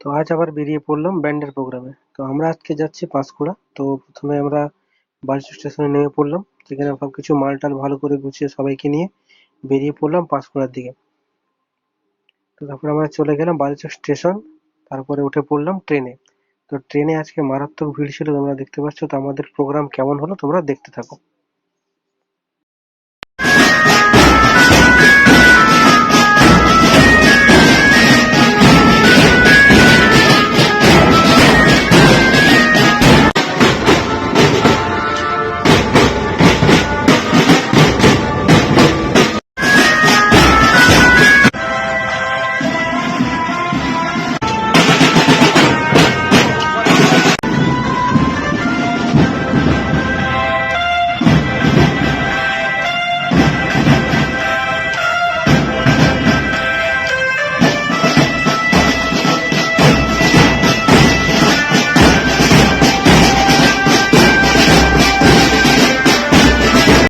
তো আজ আবার বেরিয়ে পড়লাম ব্যান্ডের প্রোগ্রামে। তো আমরা আজকে যাচ্ছি পাঁশকুড়া। তো প্রথমে আমরা বালুচি স্টেশনে নেমে পড়লাম, যেখানে সবকিছু মালটাল ভালো করে গুছিয়ে সবাইকে নিয়ে বেরিয়ে পড়লাম পাঁশকুড়ার দিকে। তো তারপরে আমরা চলে গেলাম বালুচি স্টেশন, তারপরে উঠে পড়লাম ট্রেনে। তো ট্রেনে আজকে মারাত্মক ভিড় ছিল, তোমরা দেখতে পাচ্ছ। তো আমাদের প্রোগ্রাম কেমন হলো তোমরা দেখতে থাকো।